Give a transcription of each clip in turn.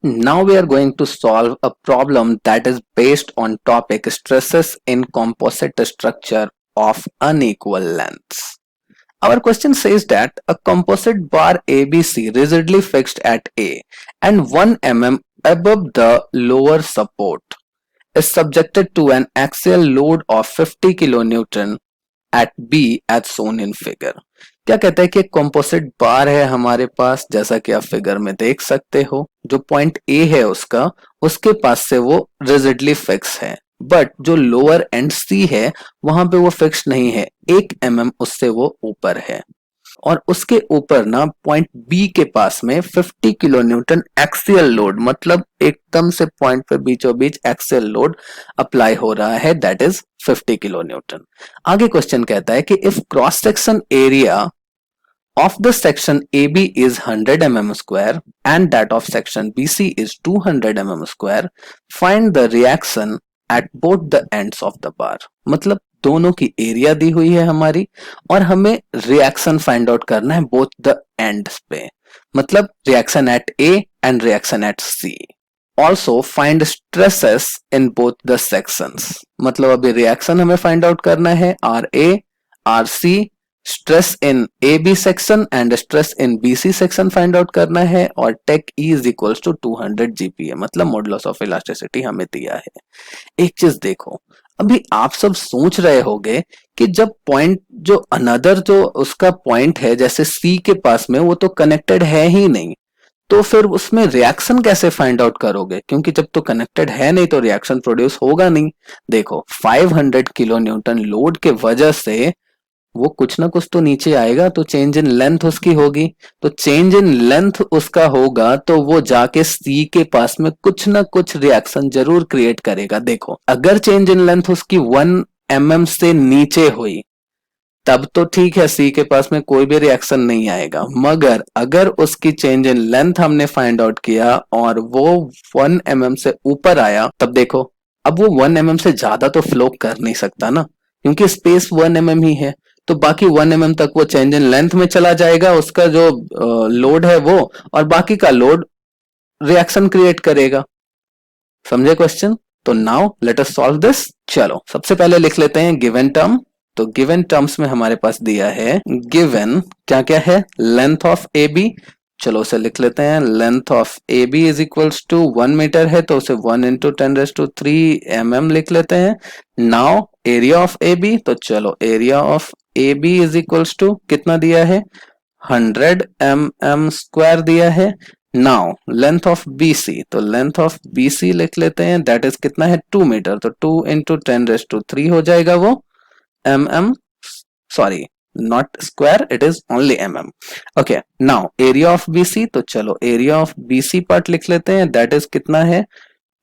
Now we are going to solve a problem that is based on topic stresses in composite structure of unequal lengths. Our question says that a composite bar ABC rigidly fixed at A and 1 mm above the lower support is subjected to an axial load of 50 kilonewton at B as shown in figure. क्या कहता है कि एक composite बार है हमारे पास, जैसा कि आप फिगर में देख सकते हो, जो पॉइंट ए है उसके पास से वो रिजिडली फिक्स है, बट जो लोअर एंड सी है वहां पे वो फिक्स नहीं है, 1 mm उससे वो ऊपर है। और उसके ऊपर ना पॉइंट बी के पास में 50 किलो न्यूटन एक्सियल लोड, मतलब एकदम से पॉइंट पे बीचों बीच एक्सियल लोड अप्लाई हो रहा है, दैट इज 50 किलो न्यूटन। आगे क्वेश्चन कहता है कि if cross section area of the section AB is 100 mm square and that of section BC is 200 mm square, find the reaction at both the ends of the bar। मतलब दोनों की area दी हुई है हमारी और हमें रिएक्शन फाइंड आउट करना है बोथ द एंड्स पे, मतलब reaction at A and reaction at C. Also find stresses in both the sections, मतलब अभी रिएक्शन हमें फाइंड आउट करना है R A R C, stress in A B section and stress in B C section find out करना है, और take E is equals to 200 GPa, मतलब modulus of elasticity हमें दिया है। एक चीज देखो, अभी आप सब सोच रहे होंगे कि जब पॉइंट जो अनदर जो उसका पॉइंट है जैसे सी के पास में, वो तो कनेक्टेड है ही नहीं, तो फिर उसमें रिएक्शन कैसे फाइंड आउट करोगे, क्योंकि जब तो कनेक्टेड है नहीं तो रिएक्शन प्रोड्यूस होगा नहीं। देखो 500 किलो न्यूटन लोड के वजह से वो कुछ ना कुछ तो नीचे आएगा, तो चेंज इन लेंथ उसकी होगी, तो चेंज इन लेंथ उसका होगा तो वो जाके सी के पास में कुछ ना कुछ रिएक्शन जरूर क्रिएट करेगा। देखो अगर चेंज इन लेंथ उसकी 1 mm से नीचे हुई तब तो ठीक है, सी के पास में कोई भी रिएक्शन नहीं आएगा, मगर अगर उसकी चेंज इन लेंथ हमने फाइंड आउट किया और वो 1 mm से ऊपर आया, तब देखो अब वो 1 mm से ज्यादा तो फ्लो कर नहीं सकता ना, क्योंकि स्पेस 1 mm ही है, तो बाकी 1 mm तक वो चेंज इन लेंथ में चला जाएगा, उसका जो लोड है वो, और बाकी का लोड रिएक्शन क्रिएट करेगा। समझे क्वेश्चन? तो now let us solve this. चलो सबसे पहले लिख लेते हैं गिवन टर्म। तो गिवन टर्म्स में हमारे पास दिया है, गिवन क्या क्या है, लेंथ ऑफ ए बी, चलो उसे लिख लेते हैं, length of A B is equals to 1 metre है तो उसे 1 इंटू 10⁻³ mm लिख लेते हैं। Now area of A B, तो चलो area of A B is equals to कितना दिया है, 100 mm स्क्वायर दिया है। नाउ लेंथ ऑफ BC, तो लेंथ ऑफ BC लिख लेते हैं, दैट इज कितना है 2 मीटर, तो 2 इंटू 10⁻³ हो जाएगा वो mm, sorry not square, it is only mm। Okay now area of BC, तो चलो एरिया ऑफ BC पार्ट लिख लेते हैं, दैट इज कितना है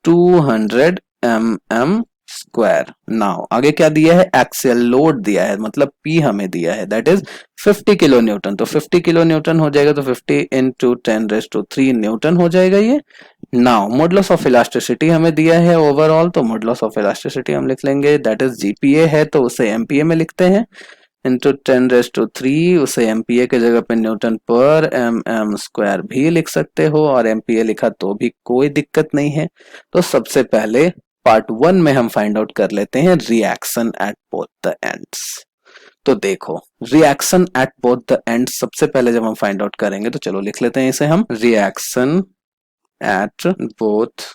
200 mm स्क्वायर। नाउ आगे क्या दिया है, एक्सियल लोड दिया है, मतलब P हमें दिया है, दैट इज 50 किलो न्यूटन, तो 50 किलो न्यूटन हो जाएगा, तो 50 इंटू 10⁻³ न्यूटन हो जाएगा ये। नाउ मॉडुलस ऑफ इलास्टिसिटी हमें दिया है ओवरऑल, तो मॉडुलस ऑफ इलास्टिसिटी हम लिख लेंगे, दैट इज जीपीए है तो उसे एमपीए में लिखते हैं, इंटू 10⁻³ उसे एमपीए के जगह पे न्यूटन पर mm स्क्वायर भी लिख सकते हो, और एमपीए लिखा तो भी कोई दिक्कत नहीं है। तो सबसे पहले पार्ट 1 में हम फाइंड आउट कर लेते हैं reaction at both the ends. तो देखो reaction at both the ends सबसे पहले जब हम फाइंड आउट करेंगे, तो चलो लिख लेते हैं इसे हम, reaction at both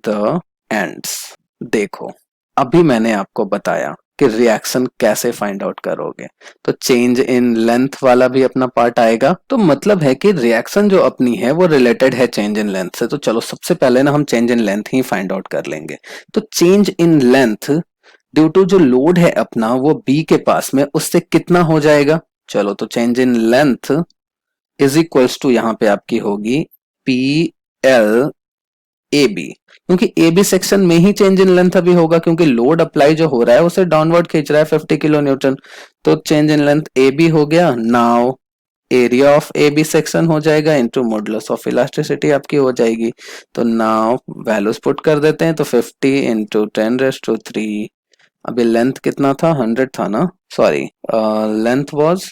the ends. देखो अभी मैंने आपको बताया कि रिएक्शन कैसे फाइंड आउट करोगे, तो चेंज इन लेंथ वाला भी अपना पार्ट आएगा, तो मतलब है कि रिएक्शन जो अपनी है वो रिलेटेड है चेंज इन लेंथ से। तो चलो सबसे पहले ना हम चेंज इन लेंथ ही फाइंड आउट कर लेंगे। तो change in length due to जो लोड है अपना वो बी के पास में, उससे कितना हो जाएगा, चलो तो change in length is equals to यहाँ पे आपकी होगी पी एल ए बी, क्योंकि ए बी सेक्शन में ही चेंज इन लेंथ अभी होगा, क्योंकि लोड अप्लाई जो हो रहा है उसे डाउनवर्ड खींच रहा है 50 किलो न्यूटन, तो change in length A B हो गया। Now area of A B section हो जाएगा इंटू मॉडुलस ऑफ इलास्टिसिटी आपकी हो जाएगी। तो नाउ वैल्यूज पुट कर देते हैं, तो 50 इंटू 10⁻³, अभी लेंथ कितना था, 100 था ना, sorry length was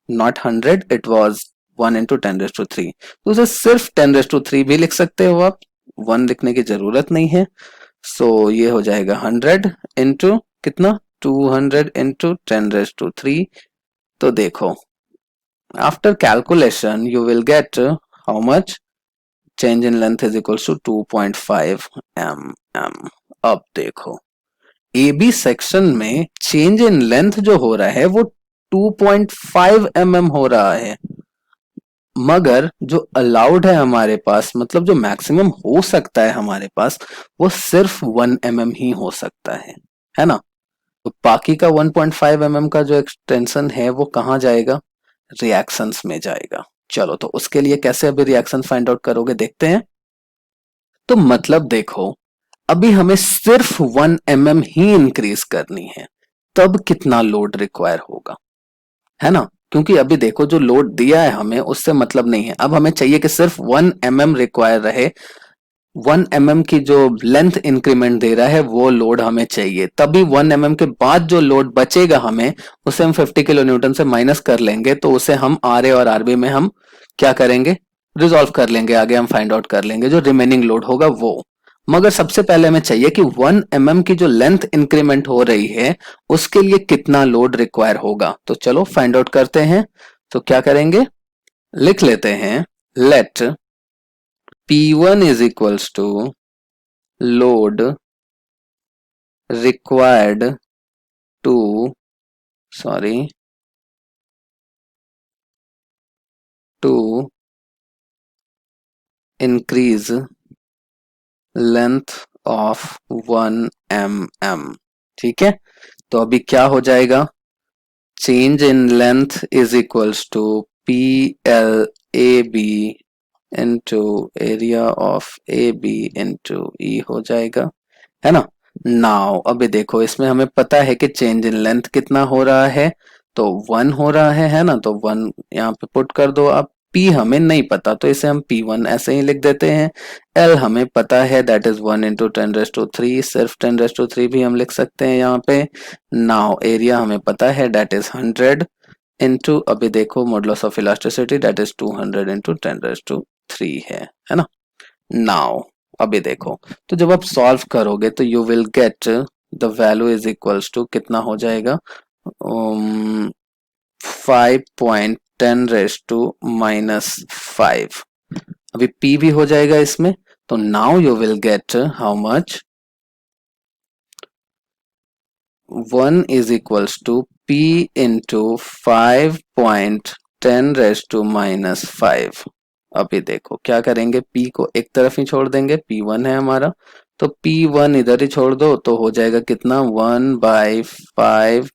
not 100, it was 1 into 10⁻³, तो उसे सिर्फ 10⁻³ भी लिख सकते हो आप, 1 लिखने की जरूरत नहीं है। सो ये हो जाएगा 100 इंटू कितना, 200 इंटू 10⁻³ तो देखो after calculation you will get how much, change in length is equals to 2.5 mm। अब देखो ए बी सेक्शन में चेंज इन लेंथ जो हो रहा है वो 2.5 mm हो रहा है, मगर जो अलाउड है हमारे पास, मतलब जो मैक्सिमम हो सकता है हमारे पास, वो सिर्फ 1 mm ही हो सकता है ना। तो बाकी का 1.5 mm का जो एक्सटेंशन है वो कहाँ जाएगा, रिएक्शंस में जाएगा। चलो तो उसके लिए कैसे अभी रिएक्शन फाइंड आउट करोगे देखते हैं। तो मतलब देखो अभी हमें सिर्फ 1 mm ही इंक्रीज करनी है, तब कितना लोड रिक्वायर होगा, है ना। क्योंकि अभी देखो जो लोड दिया है हमें उससे मतलब नहीं है, अब हमें चाहिए कि सिर्फ 1 mm रिक्वायर रहे, 1 mm की जो लेंथ इंक्रीमेंट दे रहा है वो लोड हमें चाहिए, तभी 1 mm के बाद जो लोड बचेगा हमें उसे हम 50 किलो न्यूटन से माइनस कर लेंगे, तो उसे हम आर ए और आरबी में हम क्या करेंगे, रिजॉल्व कर लेंगे, आगे हम फाइंड आउट कर लेंगे जो रिमेनिंग लोड होगा वो। मगर सबसे पहले हमें चाहिए कि 1 mm की जो लेंथ इंक्रीमेंट हो रही है उसके लिए कितना लोड रिक्वायर होगा, तो चलो फाइंड आउट करते हैं। तो क्या करेंगे, लिख लेते हैं, late P1 is equals to load required to, sorry, to increase length of 1 mm। ठीक है, तो अभी क्या हो जाएगा, change in length is equals to p l a b into area of A b into e हो जाएगा, है ना। नाउ अभी देखो इसमें हमें पता है कि चेंज इन लेंथ कितना हो रहा है, तो 1 हो रहा है ना, तो 1 यहाँ पे पुट कर दो आप। P हमें नहीं पता तो इसे हम P1 ऐसे ही लिख देते हैं। L हमें पता है दैट इज 1 इंटू 10⁻³ सिर्फ 10⁻³ भी हम लिख सकते हैं यहाँ पे। नाउ एरिया हमें पता है दैट इज 100 इंटू, अभी देखो modulus of elasticity that is 200 into 10⁻³ है ना। नाउ अभी देखो, तो जब आप सॉल्व करोगे तो you will get the value is equals to कितना हो जाएगा, 5.10⁻⁻5। अभी p भी हो जाएगा इसमें, तो now you will get how much, 1 is equals to p into 5.10⁻⁻5। अभी देखो क्या करेंगे, p को एक तरफ ही छोड़ देंगे, p1 है हमारा, तो p1 इधर ही छोड़ दो तो हो जाएगा कितना, 1/5,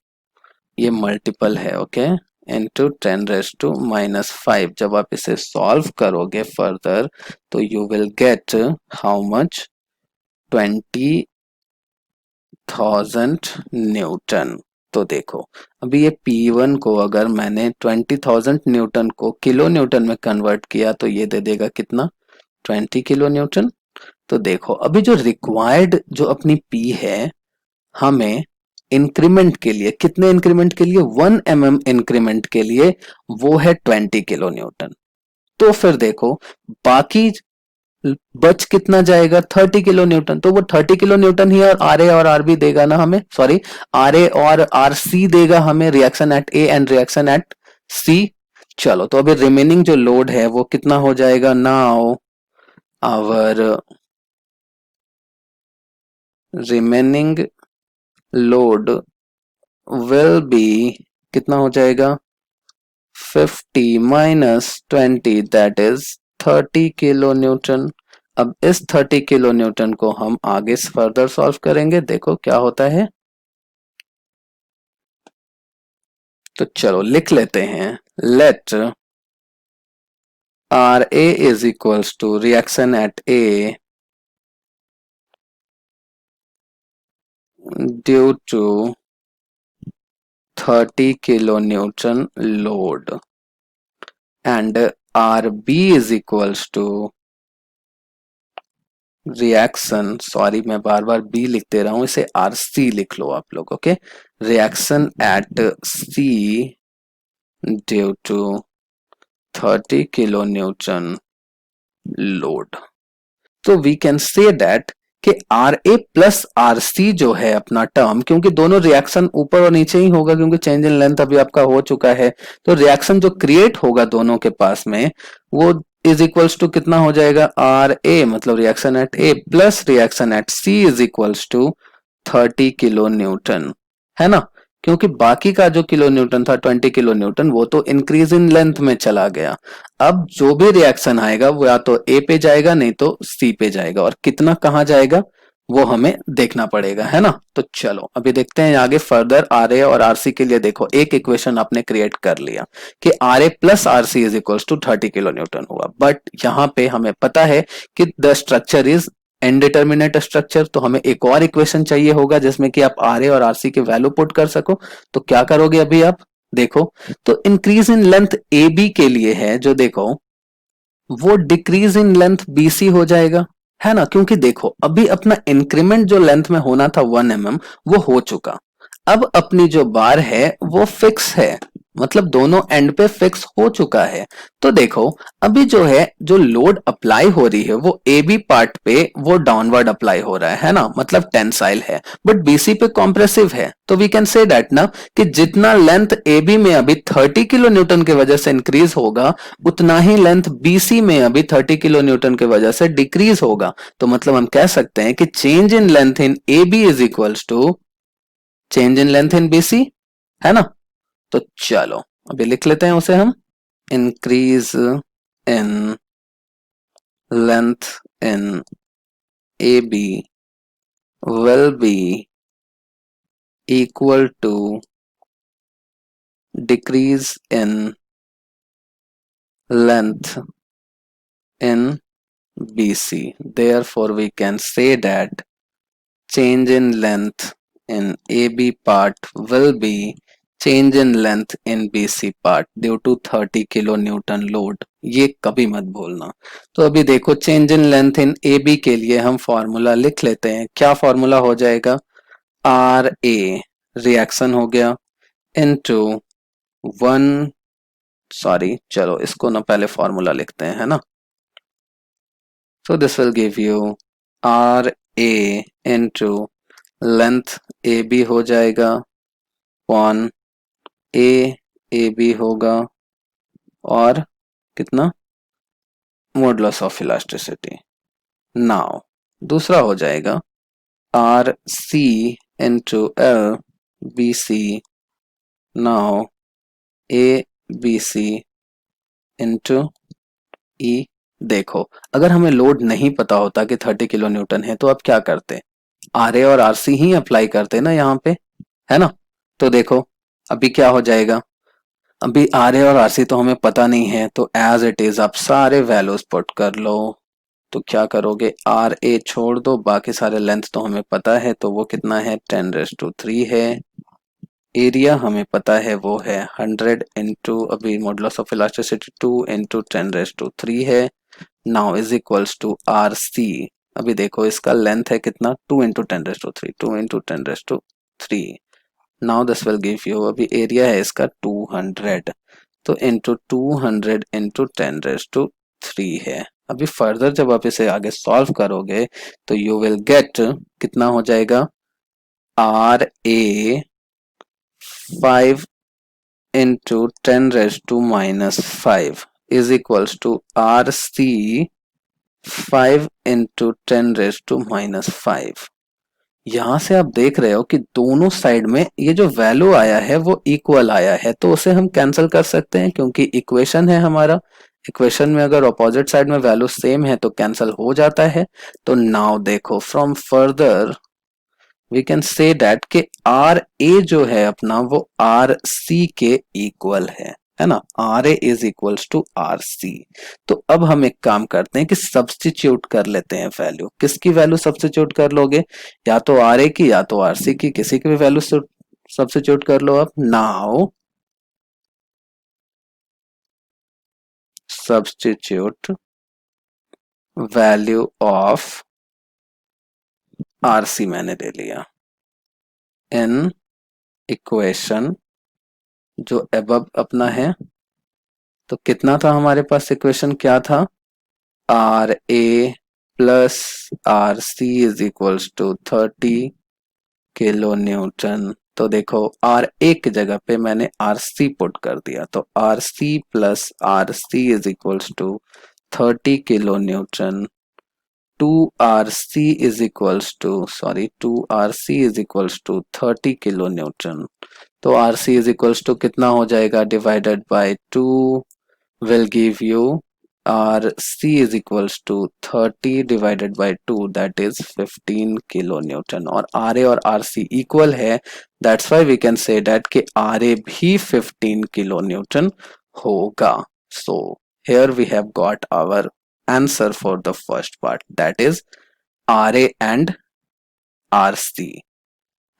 ये मल्टीपल है ओके, इंटू 10⁻⁻5। जब आप इसे सॉल्व करोगे फर्दर तो you will get how much, 20,000 Newton. तो देखो अभी ये P1 को अगर मैंने 20,000 न्यूटन को किलो न्यूटन में कन्वर्ट किया तो ये दे देगा कितना, 20 किलो न्यूटन। तो देखो अभी जो रिक्वायर्ड जो अपनी P है, हमें इंक्रीमेंट के लिए, कितने इंक्रीमेंट के लिए, 1 mm इंक्रीमेंट के लिए वो है 20 किलो न्यूटन। तो फिर देखो बाकी बच कितना जाएगा, 30 किलो न्यूटन, तो वो 30 किलो न्यूटन ही और आर ए और आर बी देगा ना हमें, सॉरी आर ए और आर सी देगा हमें, reaction at A and reaction at c. चलो तो अभी रिमेनिंग जो लोड है वो कितना हो जाएगा, now our remaining load will be, कितना हो जाएगा, 50 minus 20 that is 30 kilo newton. अब इस 30 किलो न्यूटन को हम आगे फर्दर सॉल्व करेंगे, देखो क्या होता है। तो चलो लिख लेते हैं, let R A is equals to reaction at A due to 30 kilo newton load and R B is equals to reaction, sorry मैं बार बार बी लिख दे रहा हूं, इसे आर सी लिख लो आप लोग okay, reaction at C due to 30 kilo newton load. तो वी कैन से दैट कि R A plus R C जो है अपना टर्म, क्योंकि दोनों रिएक्शन ऊपर और नीचे ही होगा क्योंकि चेंज इन लेंथ अभी आपका हो चुका है, तो रिएक्शन जो क्रिएट होगा दोनों के पास में वो इज इक्वल्स टू कितना हो जाएगा, आर ए मतलब reaction at A plus reaction at C is equals to 30 kilo newton, है ना। क्योंकि बाकी का जो किलो न्यूटन था 20 किलो न्यूटन वो तो इंक्रीज इन लेंथ में चला गया। अब जो भी रिएक्शन आएगा वो या तो ए पे जाएगा नहीं तो सी पे जाएगा, और कितना कहाँ जाएगा वो हमें देखना पड़ेगा, है ना। तो चलो अभी देखते हैं आगे फर्दर आर ए और आर सी के लिए। देखो एक इक्वेशन आपने क्रिएट कर लिया कि R A plus R C is equals to 30 kilo newton हुआ, बट यहाँ पे हमें पता है कि the structure is indeterminate structure, तो हमें एक और इक्वेशन चाहिए होगा जिसमें कि आप आर ए और आर सी के वैल्यू पुट कर सको। तो क्या करोगे अभी आप देखो, तो increase in length A B के लिए है जो देखो वो डिक्रीज इन लेंथ बीसी हो जाएगा, है ना। क्योंकि देखो अभी अपना इंक्रीमेंट जो लेंथ में होना था 1 mm वो हो चुका, अब अपनी जो बार है वो फिक्स है, मतलब दोनों एंड पे फिक्स हो चुका है। तो देखो अभी जो है जो लोड अप्लाई हो रही है वो ए बी पार्ट पे वो डाउनवर्ड अप्लाई हो रहा है ना, मतलब टेंसाइल है, बट बीसी पे कॉम्प्रेसिव है। तो वी कैन से दैट ना कि जितना लेंथ ए बी में अभी 30 किलो न्यूटन की वजह से इंक्रीज होगा उतना ही लेंथ बीसी में अभी 30 किलो न्यूटन की वजह से डिक्रीज होगा। तो मतलब हम कह सकते हैं कि change in length in A B is equals to change in length in BC, है ना। तो चलो अभी लिख लेते हैं उसे हम, increase in length in A B will be equal to decrease in length in BC. Therefore, we can say that change in length in AB part will be change in length in BC part due to 30 kilo newton load. ये कभी मत भूलना। तो अभी देखो change in length in AB के लिए हम फॉर्मूला लिख लेते हैं। क्या फॉर्मूला हो जाएगा, आर ए रिएक्शन हो गया इनटू 1, सॉरी चलो इसको ना पहले फॉर्मूला लिखते हैं, है ना। So this will give you R A into length A B हो जाएगा अपॉन ए बी होगा और कितना, मॉडुलस ऑफ इलास्टिसिटी। नाउ दूसरा हो जाएगा r c into l b c, now a b c into e. देखो अगर हमें लोड नहीं पता होता कि 30 किलो न्यूटन है तो आप क्या करते, आर ए और आर सी ही अप्लाई करते ना यहाँ पे, है ना। तो देखो अभी क्या हो जाएगा, अभी आर ए और आर सी तो हमें पता नहीं है, तो एज इट इज आप सारे वैल्यूज पुट कर लो। तो क्या करोगे, आर ए छोड़ दो, बाकी सारे लेंथ तो हमें पता है, तो वो कितना है 10⁻³ है। एरिया हमें पता है वो है 100 इंटू अभी मॉडुलस ऑफ इलास्टिसिटी 2 इंटू 10⁻³ है। Now is equals to R C, अभी देखो इसका लेंथ है कितना 2 into 10⁻³, 2 into 10⁻³। Now this will give you, अभी एरिया है इसका 200, तो इंटू 200 इंटू 10⁻³ है। अभी फर्दर जब आप इसे आगे सॉल्व करोगे तो यू विल गेट कितना हो जाएगा, R A 5 into 10⁻⁻5 is equals to RC 5 into 10⁻⁻5। यहां से आप देख रहे हो कि दोनों साइड में ये जो वैल्यू आया है वो इक्वल आया है, तो उसे हम कैंसिल कर सकते हैं क्योंकि इक्वेशन है हमारा, इक्वेशन में अगर अपोजिट साइड में वैल्यू सेम है तो कैंसिल हो जाता है। तो नाउ देखो from further we can say that कि आर ए जो है अपना वो आर सी के इक्वल है ना, R A is equals to R C. तो अब हम एक काम करते हैं कि सब्स्टिट्यूट कर लेते हैं वैल्यू। किसकी वैल्यू सब्स्टिट्यूट कर लोगे, या तो आर ए की या तो आर सी की, किसी की भी वैल्यू सब्स्टिट्यूट कर लो आप। Now substitute value of R C मैंने ले लिया इन इक्वेशन जो अबव अपना है। तो कितना था हमारे पास, इक्वेशन क्या था, R A plus RC is equals to 30 kilo newton. तो देखो RA की जगह पे मैंने RC पुट कर दिया, तो RC plus RC is equals to 30 kilo newton. 2RC is equals to 2RC is equals to 30 kilo newton. तो RC is equals to कितना हो जाएगा, divided by 2 will give you RC is equals to 30 divided by 2 that is 15 kilo Newton. और RA और RC equal है, that's why we can say that कि RA भी 15 kilo Newton होगा। So here we have got our answer for the first part, that is RA and RC,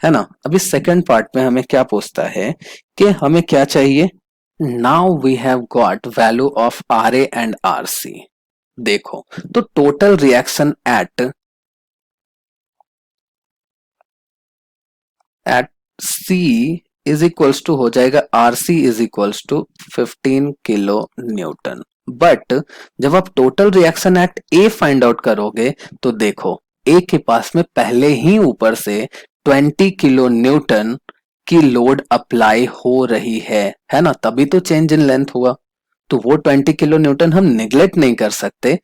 है ना। अभी second part में हमें क्या पूछता है कि हमें क्या चाहिए। Now we have got value of RA and RC। देखो तो total reaction at C is equals to हो जाएगा RC is equals to 15 kilo newton. But जब आप total reaction at A find out करोगे तो देखो A के पास में पहले ही ऊपर से 20 किलो न्यूटन की लोड अप्लाई हो रही है ना, तभी तो चेंज इन लेंथ हुआ। तो वो 20 किलो न्यूटन हम निग्लेक्ट नहीं कर सकते।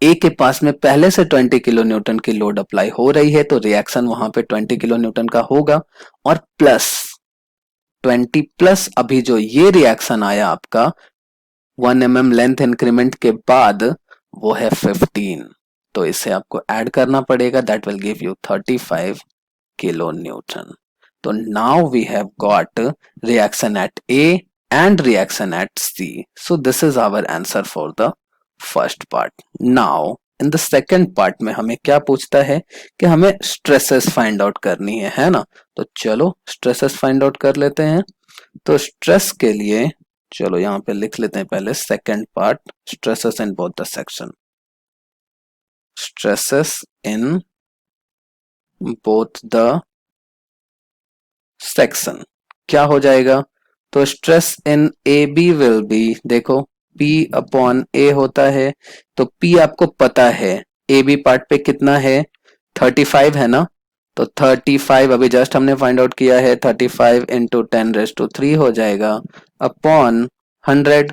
ए के पास में पहले से 20 किलो न्यूटन की लोड अप्लाई हो रही है, तो रिएक्शन वहां पे 20 किलो न्यूटन का होगा। और प्लस 20 प्लस अभी जो ये रिएक्शन आया आपका 1 mm लेंथ इंक्रीमेंट के बाद, वो है 15। तो इसे आपको ऐड करना पड़ेगा, that will give you 35 kilo newton. तो now we have got reaction at a and reaction at C. So this is our answer for the first part. Now in the second part में हमें क्या पूछता है कि हमें stresses find out करनी है ना। तो चलो stresses find out कर लेते हैं। तो stress के लिए चलो यहाँ पे लिख लेते हैं पहले second part, stresses in both the section, stresses in both the section क्या हो जाएगा। तो stress in A B will be, देखो P अपॉन A होता है, तो P आपको पता है ए बी पार्ट पे कितना है 35 है ना। तो 35 अभी जस्ट हमने फाइंड आउट किया है, 35 इंटू 10⁻³ हो जाएगा अपॉन 100।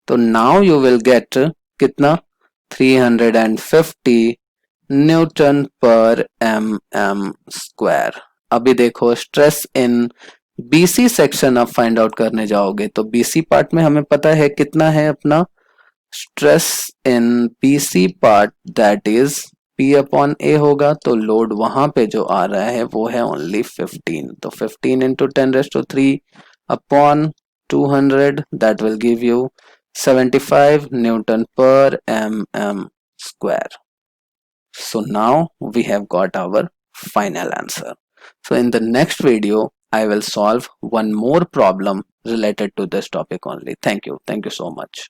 तो नाउ यू विल गेट कितना 350 न्यूटन पर mm²। अभी देखो स्ट्रेस इन बीसी सेक्शन आप फाइंड आउट करने जाओगे, तो बीसी पार्ट में हमें पता है कितना है अपना stress in BC part, that is P upon A होगा। तो लोड वहां पे जो आ रहा है वो है ओनली 15। तो 15 into 10⁻³ upon 200 that will give you 75 Newton पर mm²। So now we have got our final answer. So in the next video, I will solve one more problem related to this topic only. Thank you. Thank you so much.